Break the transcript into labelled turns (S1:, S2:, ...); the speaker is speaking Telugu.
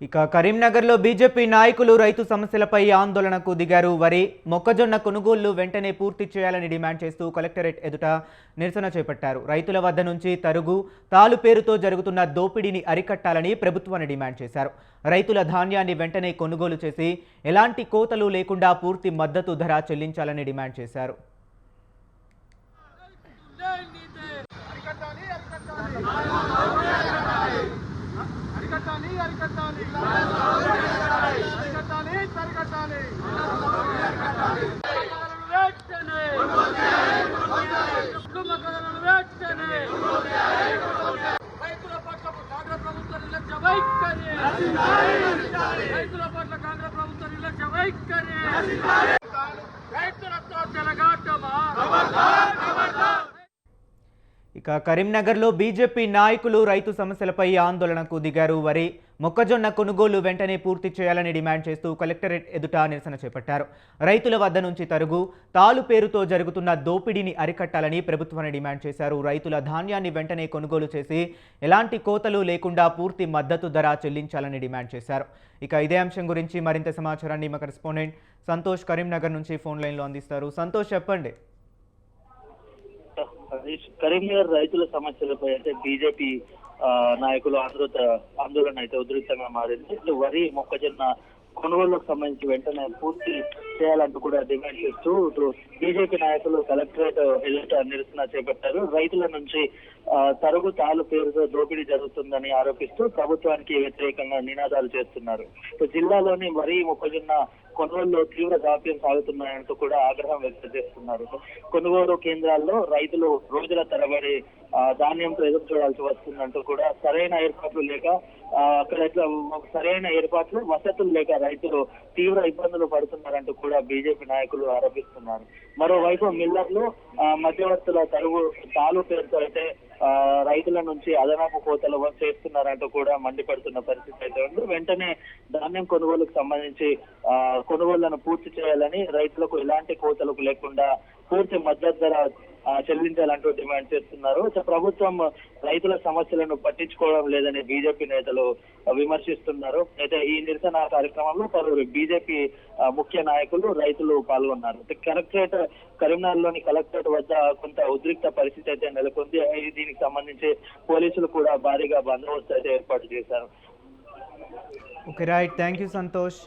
S1: ఇక కరీంనగర్లో బీజేపీ నాయకులు రైతు సమస్యలపై ఆందోళనకు దిగారు. వరి, మొక్కజొన్న కొనుగోళ్లు వెంటనే పూర్తి చేయాలని డిమాండ్ చేస్తూ కలెక్టరేట్ ఎదుట నిరసన చేపట్టారు. రైతుల వద్ద నుంచి తరుగు, తాలు పేరుతో జరుగుతున్న దోపిడీని అరికట్టాలని ప్రభుత్వాన్ని డిమాండ్ చేశారు. రైతుల ధాన్యాన్ని వెంటనే కొనుగోలు చేసి ఎలాంటి కోతలు లేకుండా పూర్తి మద్దతు ధర చెల్లించాలని డిమాండ్ చేశారు. ఇక కరీంనగర్లో బీజేపీ నాయకులు రైతు సమస్యలపై ఆందోళనకు దిగారు. వరి, మొక్కజొన్న కొనుగోలు వెంటనే పూర్తి చేయాలని డిమాండ్ చేస్తూ కలెక్టరేట్ ఎదుట నిరసన చేపట్టారు. రైతుల వద్ద నుంచి తరుగు, తాలు పేరుతో జరుగుతున్న దోపిడీని అరికట్టాలని ప్రభుత్వాన్ని డిమాండ్ చేశారు. రైతుల ధాన్యాన్ని వెంటనే కొనుగోలు చేసి ఎలాంటి కోతలు లేకుండా పూర్తి మద్దతు ధర చెల్లించాలని డిమాండ్ చేశారు. ఇక ఇదే అంశం గురించి మరింత సమాచారాన్ని మా కరెస్పాండెంట్ సంతోష్ కరీంనగర్ నుంచి ఫోన్ లైన్లో అందిస్తారు. సంతోష్, చెప్పండి.
S2: కరీంనగర్ రైతుల సమస్యలపై అయితే బీజేపీ నాయకులు ఆందోళన అయితే ఉధృతంగా మారింది. వరి, మొక్కజొన్న కొనుగోలుకు సంబంధించి వెంటనే పూర్తి చేయాలంటూ కూడా డిమాండ్ చేస్తూ ఇప్పుడు బీజేపీ నాయకులు కలెక్టరేట్ ఎదుట నిరసన చేపట్టారు. రైతుల నుంచి తరుగు, తాలు పేరుతో దోపిడీ జరుగుతుందని ఆరోపిస్తూ ప్రభుత్వానికి వ్యతిరేకంగా నినాదాలు చేస్తున్నారు. జిల్లాలోని వరి, మొక్కజొన్న కొనుగోలులో తీవ్ర జాప్యం సాగుతున్నాయంటూ కూడా ఆగ్రహం వ్యక్తం చేస్తున్నారు. కొనుగోలు కేంద్రాల్లో రైతులు రోజుల తరబడి ధాన్యంతో ఎదురు చూడాల్సి వస్తుందంటూ కూడా సరైన ఏర్పాట్లు లేక అక్కడ సరైన ఏర్పాట్లు, వసతులు లేక రైతులు తీవ్ర ఇబ్బందులు పడుతున్నారంటూ కూడా బీజేపీ నాయకులు ఆరోపిస్తున్నారు. మరోవైపు మిల్లర్లు, మధ్యవర్తుల తాలు పేరుతో అయితే రైతుల నుంచి అదనపు కోతలు చేస్తున్నారంటూ కూడా మండిపడుతున్న పరిస్థితి అయితే ఉంది. వెంటనే ధాన్యం కొనుగోలుకు సంబంధించి కొనుగోళ్లను పూర్తి చేయాలని, రైతులకు ఎలాంటి కోతలకు లేకుండా పూర్తి మద్దతు ధర చెల్లించాలంటూ డిమాండ్ చేస్తున్నారు. ప్రభుత్వం రైతుల సమస్యలను పట్టించుకోవడం లేదని బీజేపీ నేతలు విమర్శిస్తున్నారు. అయితే ఈ నిరసన కార్యక్రమంలో పలువురు బీజేపీ ముఖ్య నాయకులు, రైతులు పాల్గొన్నారు. కరీంనగర్లోని కలెక్టరేట్ వద్ద కొంత ఉద్రిక్త పరిస్థితి అయితే నెలకొంది. దీనికి సంబంధించి పోలీసులు కూడా భారీగా బందోబస్తు అయితే ఏర్పాటు చేశారు.
S1: Okay, right. Thank you Santosh.